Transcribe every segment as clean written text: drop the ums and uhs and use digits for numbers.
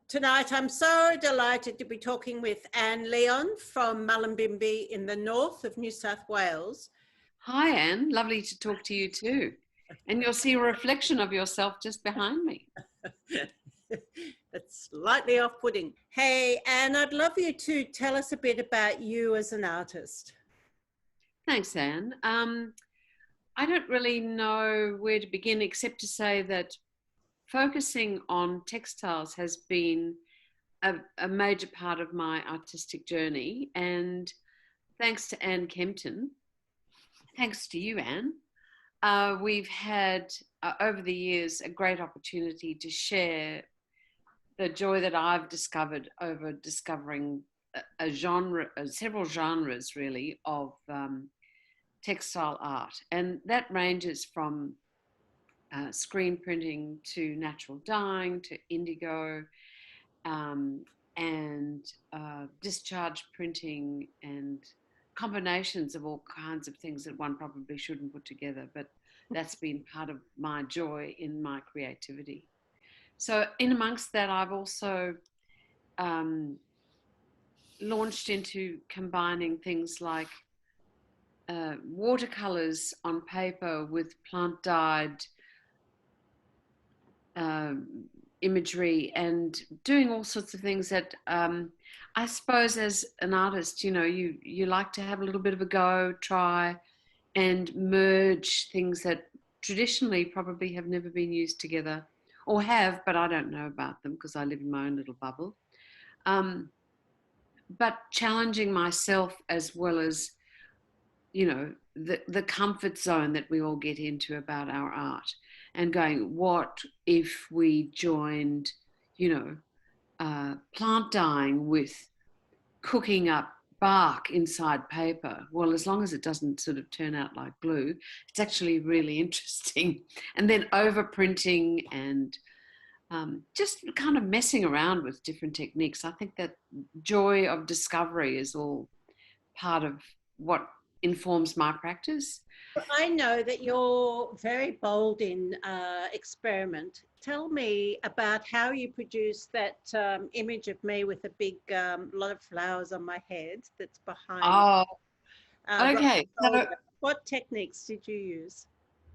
Tonight, I'm so delighted to be talking with Anne Leon from Mullumbimby in the north of New South Wales. Hi, Anne. Lovely to talk to you too. And you'll see a reflection of yourself just behind me. That's slightly off-putting. Hey, Anne, I'd love you to tell us a bit about you as an artist. Thanks, Anne. I don't really know where to begin except to say that focusing on textiles has been a major part of my artistic journey. And thanks to Anne Kempton, thanks to you, Anne, we've had over the years a great opportunity to share the joy that I've discovered over discovering a genre, several genres really, of textile art. And that ranges from screen printing to natural dyeing to indigo and discharge printing and combinations of all kinds of things that one probably shouldn't put together. But that's been part of my joy in my creativity. So in amongst that, I've also launched into combining things like watercolors on paper with plant-dyed imagery and doing all sorts of things that I suppose as an artist, you know, you like to have a little bit of a go, try and merge things that traditionally probably have never been used together or have, but I don't know about them because I live in my own little bubble. But challenging myself as well as, you know, the comfort zone that we all get into about our art and going, what if we joined, you know, plant dyeing with cooking up bark inside paper? Well, as long as it doesn't sort of turn out like glue, it's actually really interesting. And then overprinting and just kind of messing around with different techniques. I think that joy of discovery is all part of what informs my practice. I know that you're very bold in experiment. Tell me about how you produced that image of me with a big lot of flowers on my head that's behind. Oh, okay. So what techniques did you use?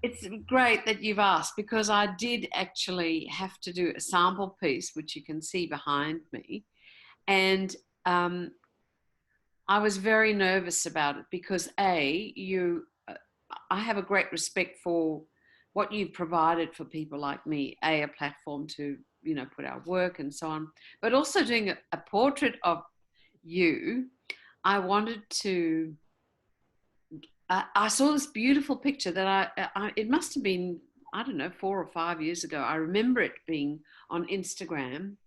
it's great that you've asked because I did actually have to do a sample piece, which you can see behind me. And I was very nervous about it because I have a great respect for what you've provided for people like me, a platform to, you know, put our work and so on, but also doing a portrait of you. I wanted to, I saw this beautiful picture that it must have been, I don't know, 4 or 5 years ago. I remember it being on Instagram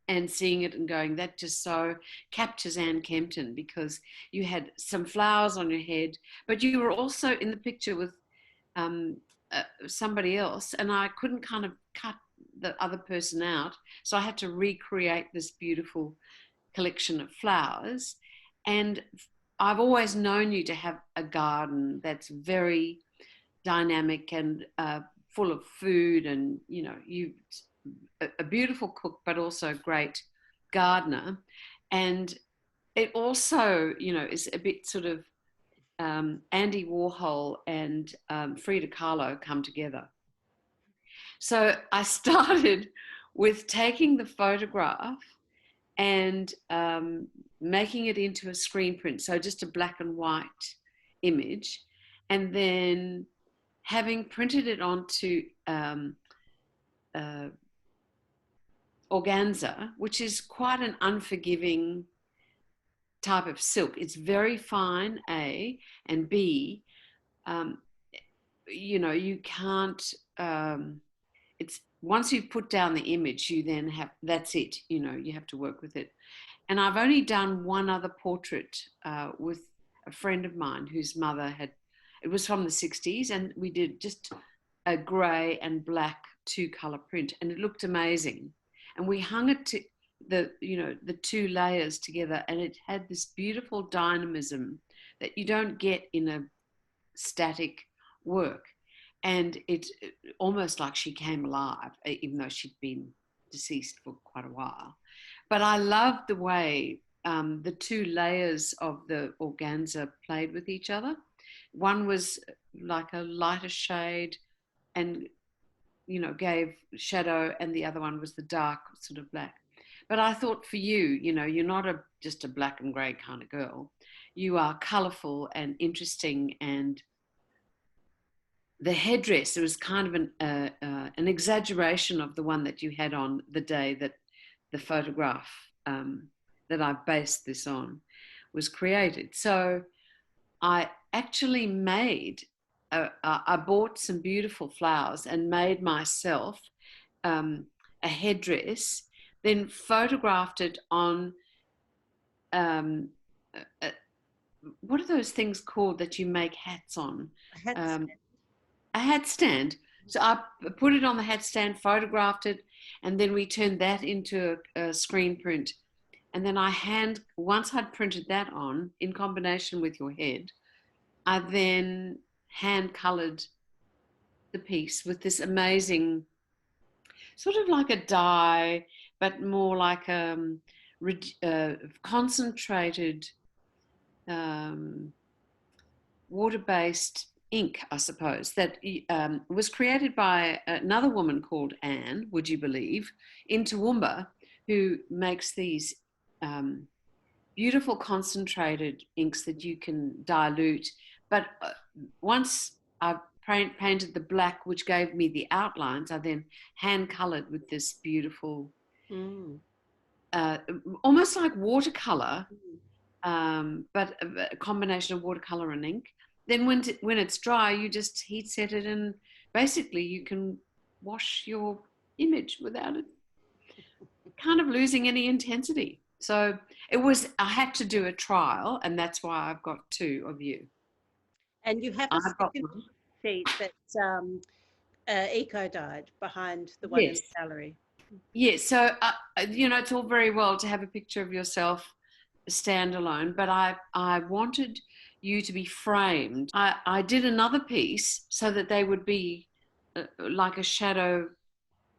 and seeing it and going, that just so captures Anne Kempton, because you had some flowers on your head, but you were also in the picture with somebody else, and I couldn't kind of cut the other person out. So I had to recreate this beautiful collection of flowers. And I've always known you to have a garden that's very dynamic and full of food, and, you know, you a beautiful cook, but also a great gardener. And it also, you know, is a bit sort of Andy Warhol and Frida Kahlo come together. So I started with taking the photograph and making it into a screen print, so just a black and white image, and then having printed it onto organza, which is quite an unforgiving type of silk. It's very fine, A, and B, you know, you can't, it's once you've put down the image, you then have, that's it, you know, you have to work with it. And I've only done one other portrait with a friend of mine whose mother had, it was from the 60s, and we did just a grey and black 2-color print, and it looked amazing. And we hung it to the, you know, the 2 layers together, and it had this beautiful dynamism that you don't get in a static work. And it's almost like she came alive, even though she'd been deceased for quite a while. But I loved the way the two layers of the organza played with each other. One was like a lighter shade and, you know, gave shadow, and the other one was the dark sort of black. But I thought for you, you know, you're not just a black and grey kind of girl. You are colourful and interesting, and the headdress, it was kind of an exaggeration of the one that you had on the day that the photograph that I've based this on was created. So I actually I bought some beautiful flowers and made myself a headdress, then photographed it on, what are those things called that you make hats on? A hat stand. So I put it on the hat stand, photographed it, and then we turned that into a screen print. And then once I'd printed that on, in combination with your head, I then hand colored the piece with this amazing, sort of like a dye, but more like a concentrated water-based ink, I suppose, that was created by another woman called Anne, would you believe, in Toowoomba, who makes these beautiful concentrated inks that you can dilute. But once I painted the black, which gave me the outlines, I then hand colored with this beautiful, almost like watercolor, but a combination of watercolor and ink. Then when it's dry, you just heat set it, and basically you can wash your image without it kind of losing any intensity. So I had to do a trial, and that's why I've got two of you. And you have a second sheet that's eco-dyed behind the one in the gallery. Yes, so, you know, it's all very well to have a picture of yourself standalone, but I wanted you to be framed. I did another piece so that they would be like a shadow,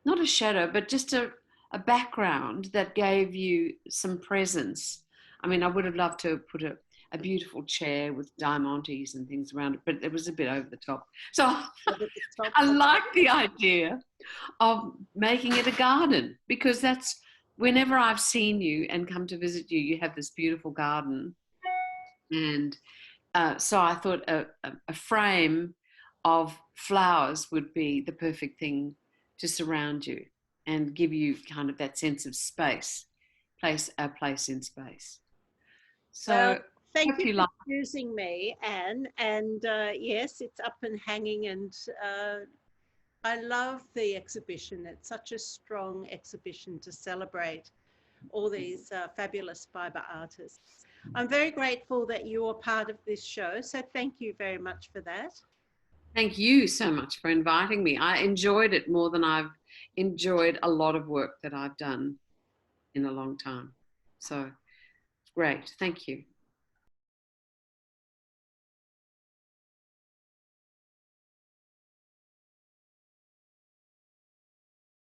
not a shadow, but just a background that gave you some presence. I mean, I would have loved to put a beautiful chair with diamantes and things around it, but it was a bit over the top. So I like the idea of making it a garden, because that's, whenever I've seen you and come to visit you, you have this beautiful garden. And so I thought a frame of flowers would be the perfect thing to surround you and give you kind of that sense of space, a place in space. So thank you for choosing me, Anne. And yes, it's up and hanging, and I love the exhibition. It's such a strong exhibition to celebrate all these fabulous fibre artists. I'm very grateful that you are part of this show, so thank you very much for that. Thank you so much for inviting me. I enjoyed it more than I've enjoyed a lot of work that I've done in a long time. So great, thank you.